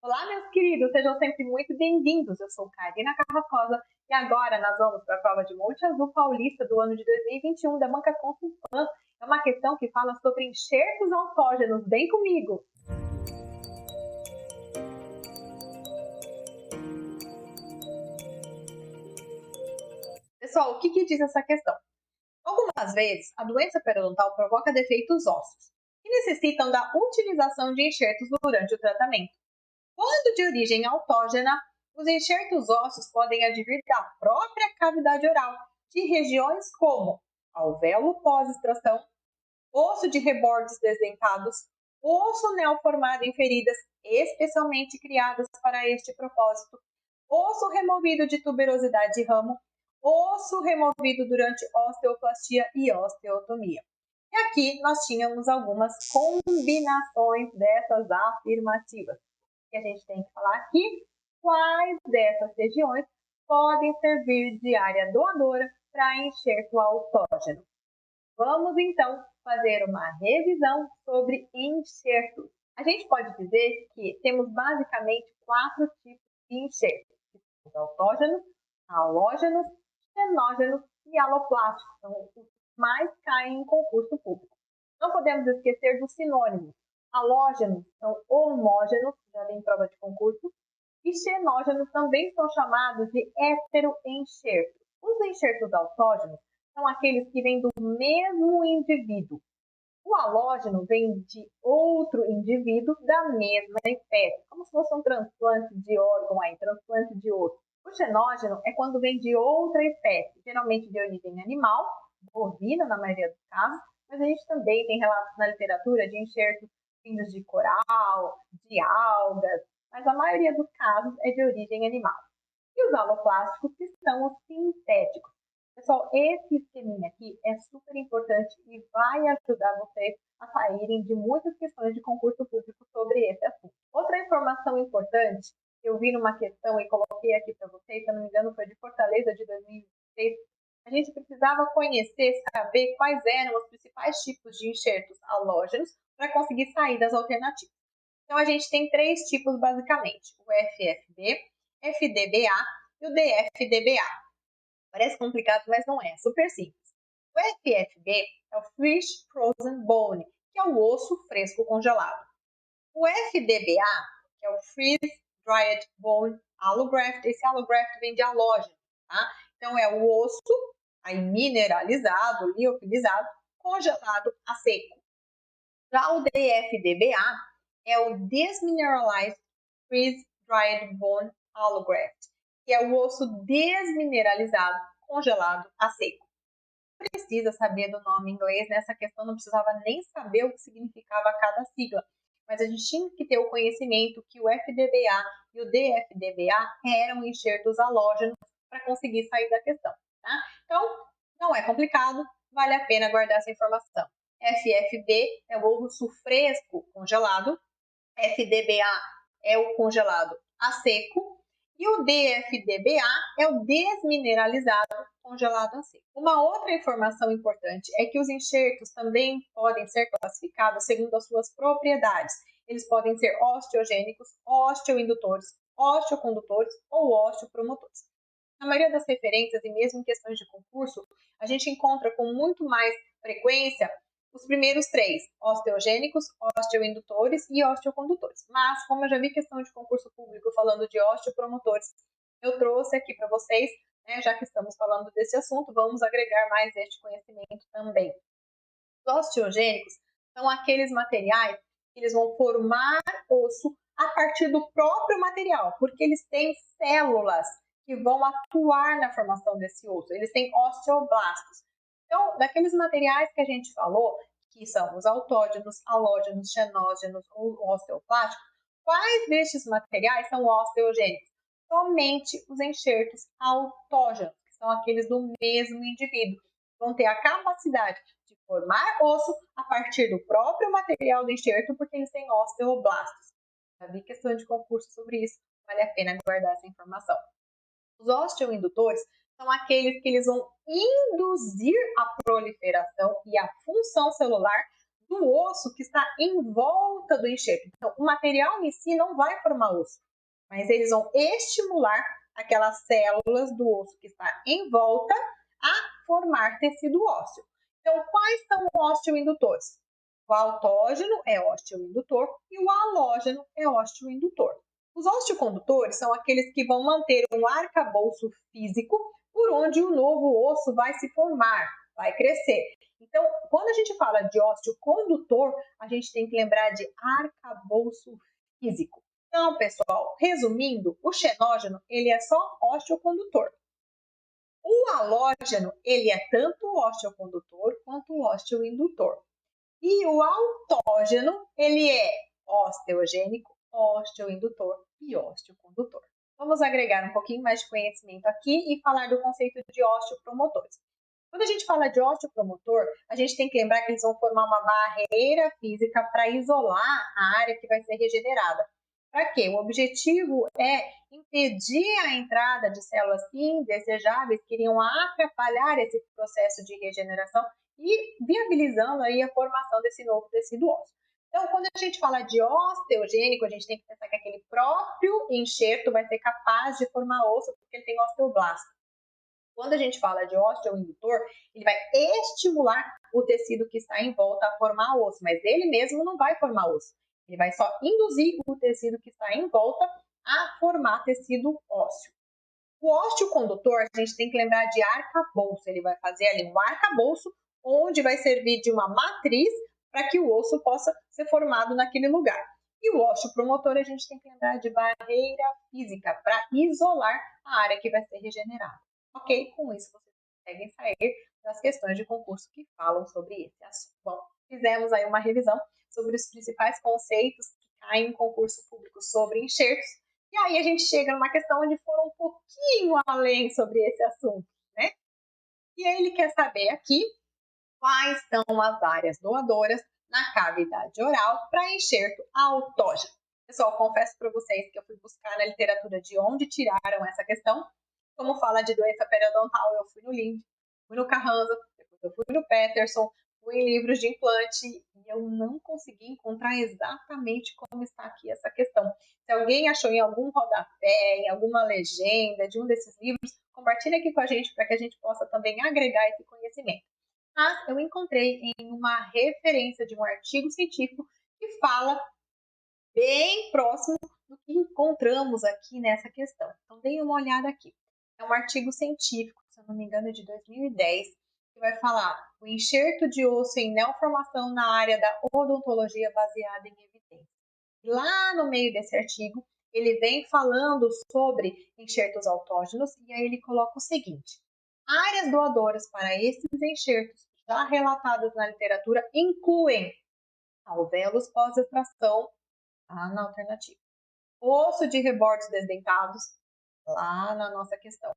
Olá, meus queridos, sejam sempre muito bem-vindos. Eu sou Karina Carrascosa e agora nós vamos para a prova de Monte Azul Paulista do ano de 2021 da Banca Consulpan. É uma questão que fala sobre enxertos autógenos. Vem comigo! Pessoal, o que diz essa questão? Algumas vezes, a doença periodontal provoca defeitos ósseos que necessitam da utilização de enxertos durante o tratamento. Quando de origem autógena, os enxertos ósseos podem advir da própria cavidade oral, de regiões como alvéolo pós-extração, osso de rebordes desdentados, osso neoformado em feridas especialmente criadas para este propósito, osso removido de tuberosidade de ramo, osso removido durante osteoplastia e osteotomia. E aqui nós tínhamos algumas combinações dessas afirmativas. Que a gente tem que falar aqui quais dessas regiões podem servir de área doadora para enxerto autógeno. Vamos então fazer uma revisão sobre enxertos. A gente pode dizer que temos basicamente 4 tipos de enxertos: os autógenos, halógenos, xenógenos e aloplásticos. São os que mais caem em concurso público. Não podemos esquecer dos sinônimos. Halógenos são homógenos, já vem em prova de concurso, e xenógenos também são chamados de heteroenxertos. Os enxertos autógenos são aqueles que vêm do mesmo indivíduo. O halógeno vem de outro indivíduo da mesma espécie, como se fosse um transplante de órgão, transplante de osso. O xenógeno é quando vem de outra espécie, geralmente de origem animal, bovina na maioria dos casos, mas a gente também tem relatos na literatura de enxertos vindos de coral, de algas, mas a maioria dos casos é de origem animal. E os aloplásticos, que são os sintéticos. Pessoal, esse esqueminha aqui é super importante e vai ajudar vocês a saírem de muitas questões de concurso público sobre esse assunto. Outra informação importante, que eu vi numa questão e coloquei aqui para vocês, se não me engano foi de Fortaleza de 2016, a gente precisava conhecer, saber quais eram os principais tipos de enxertos halógenos para conseguir sair das alternativas. Então, a gente tem 3 tipos basicamente: o FFB, FDBA e o DFDBA. Parece complicado, mas não é, super simples. O FFB é o Fresh Frozen Bone, que é o osso fresco congelado. O FDBA, que é o Freeze Dried Bone Allograft, esse allograft vem de halógeno, tá? Então é o osso aí mineralizado, liofilizado, congelado a seco. Já o DFDBA é o Desmineralized Freeze Dried Bone Allograft, que é o osso desmineralizado, congelado a seco. Precisa saber do nome em inglês, nessa questão não precisava nem saber o que significava cada sigla, mas a gente tinha que ter o conhecimento que o FDBA e o DFDBA eram enxertos halógenos para conseguir sair da questão, tá? Então, não é complicado, vale a pena guardar essa informação. FFB é o osso fresco congelado, FDBA é o congelado a seco e o DFDBA é o desmineralizado congelado a seco. Uma outra informação importante é que os enxertos também podem ser classificados segundo as suas propriedades. Eles podem ser osteogênicos, osteoindutores, osteocondutores ou osteopromotores. Na maioria das referências e mesmo em questões de concurso, a gente encontra com muito mais frequência os primeiros 3, osteogênicos, osteoindutores e osteocondutores. Mas, como eu já vi questão de concurso público falando de osteopromotores, eu trouxe aqui para vocês, né, já que estamos falando desse assunto, vamos agregar mais este conhecimento também. Os osteogênicos são aqueles materiais que eles vão formar osso a partir do próprio material, porque eles têm células que vão atuar na formação desse osso. Eles têm osteoblastos. Então, daqueles materiais que a gente falou, que são os autógenos, halógenos, xenógenos ou osteoplásticos, quais destes materiais são osteogênicos? Somente os enxertos autógenos, que são aqueles do mesmo indivíduo. Vão ter a capacidade de formar osso a partir do próprio material do enxerto, porque eles têm osteoblastos. Já vi questão de concurso sobre isso, vale a pena guardar essa informação. Os osteoindutores são aqueles que eles vão induzir a proliferação e a função celular do osso que está em volta do enxerto. Então, o material em si não vai formar osso, mas eles vão estimular aquelas células do osso que está em volta a formar tecido ósseo. Então, quais são os osteoindutores? O autógeno é osteoindutor e o halógeno é osteoindutor. Os osteocondutores são aqueles que vão manter um arcabouço físico por onde o novo osso vai se formar, vai crescer. Então, quando a gente fala de osteocondutor, a gente tem que lembrar de arcabouço físico. Então, pessoal, resumindo, o xenógeno, ele é só osteocondutor. O halógeno, ele é tanto osteocondutor quanto osteoindutor. E o autógeno, ele é osteogênico, osteoindutor e osteocondutor. Vamos agregar um pouquinho mais de conhecimento aqui e falar do conceito de osteopromotores. Quando a gente fala de osteopromotor, a gente tem que lembrar que eles vão formar uma barreira física para isolar a área que vai ser regenerada. Para quê? O objetivo é impedir a entrada de células indesejáveis que iriam atrapalhar esse processo de regeneração e viabilizando aí a formação desse novo tecido ósseo. Então, quando a gente fala de osteogênico, a gente tem que pensar que aquele próprio enxerto vai ser capaz de formar osso porque ele tem osteoblasto. Quando a gente fala de osteoindutor, ele vai estimular o tecido que está em volta a formar osso, mas ele mesmo não vai formar osso. Ele vai só induzir o tecido que está em volta a formar tecido ósseo. O osteocondutor, a gente tem que lembrar de arcabouço. Ele vai fazer ali um arcabouço onde vai servir de uma matriz para que o osso possa ser formado naquele lugar. E o osteopromotor, a gente tem que lembrar de barreira física para isolar a área que vai ser regenerada. Ok? Com isso, vocês conseguem sair das questões de concurso que falam sobre esse assunto. Bom, fizemos aí uma revisão sobre os principais conceitos que caem em concurso público sobre enxertos. E aí a gente chega numa questão onde foram um pouquinho além sobre esse assunto, né? E aí ele quer saber aqui quais são as áreas doadoras na cavidade oral para enxerto autógeno. Pessoal, confesso para vocês que eu fui buscar na literatura de onde tiraram essa questão. Como fala de doença periodontal, eu fui no Lind, fui no Carranza, depois eu fui no Peterson, fui em livros de implante e eu não consegui encontrar exatamente como está aqui essa questão. Se alguém achou em algum rodapé, em alguma legenda de um desses livros, compartilhe aqui com a gente para que a gente possa também agregar esse conhecimento. Mas eu encontrei em uma referência de um artigo científico que fala bem próximo do que encontramos aqui nessa questão. Então, deem uma olhada aqui. É um artigo científico, se eu não me engano, é de 2010, que vai falar o enxerto de osso em neoformação na área da odontologia baseada em evidência. Lá no meio desse artigo, ele vem falando sobre enxertos autógenos e aí ele coloca o seguinte: áreas doadoras para esses enxertos já relatadas na literatura incluem alvéolos pós-extração, lá na alternativa, osso de rebordos desdentados, lá na nossa questão,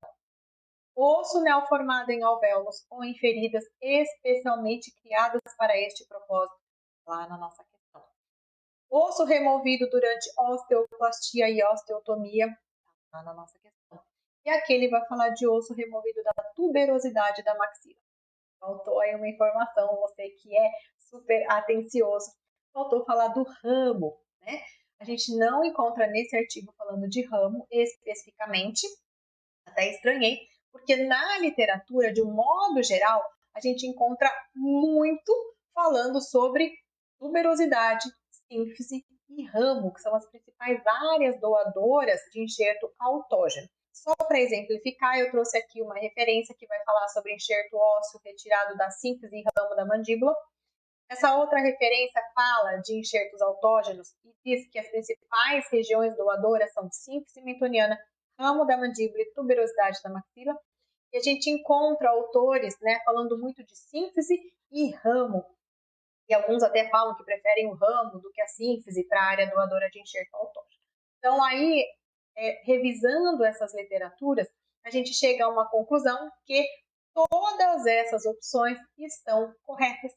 osso neoformado em alvéolos ou em feridas especialmente criadas para este propósito, lá na nossa questão. Osso removido durante osteoplastia e osteotomia, lá na nossa questão. E aqui ele vai falar de osso removido da tuberosidade da maxila. Faltou aí uma informação, você que é super atencioso, faltou falar do ramo, né? A gente não encontra nesse artigo falando de ramo especificamente, até estranhei, porque na literatura, de um modo geral, a gente encontra muito falando sobre tuberosidade, sínfise e ramo, que são as principais áreas doadoras de enxerto autógeno. Só para exemplificar, eu trouxe aqui uma referência que vai falar sobre enxerto ósseo retirado da sínfise e ramo da mandíbula. Essa outra referência fala de enxertos autógenos e diz que as principais regiões doadoras são sínfise mentoniana, ramo da mandíbula e tuberosidade da maxila. E a gente encontra autores, né, falando muito de sínfise e ramo. E alguns até falam que preferem o ramo do que a sínfise para a área doadora de enxerto autógeno. Então, aí, revisando essas literaturas, a gente chega a uma conclusão que todas essas opções estão corretas.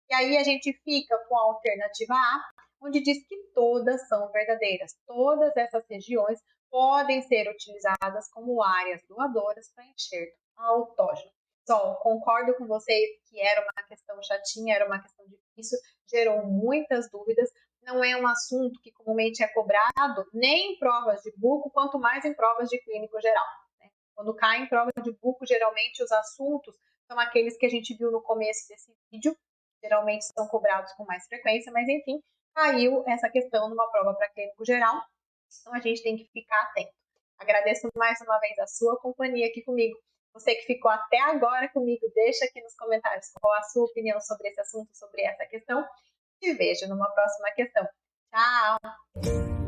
E aí a gente fica com a alternativa A, onde diz que todas são verdadeiras. Todas essas regiões podem ser utilizadas como áreas doadoras para enxerto autógeno. Só concordo com vocês que era uma questão chatinha, era uma questão difícil Isso gerou muitas dúvidas. Não é um assunto que comumente é cobrado nem em provas de buco, quanto mais em provas de clínico geral. Né? Quando cai em prova de buco, geralmente os assuntos são aqueles que a gente viu no começo desse vídeo, geralmente são cobrados com mais frequência, mas enfim, caiu essa questão numa prova para clínico geral, então a gente tem que ficar atento. Agradeço mais uma vez a sua companhia aqui comigo. Você que ficou até agora comigo, deixa aqui nos comentários qual a sua opinião sobre esse assunto, sobre essa questão. Te vejo numa próxima questão. Tchau!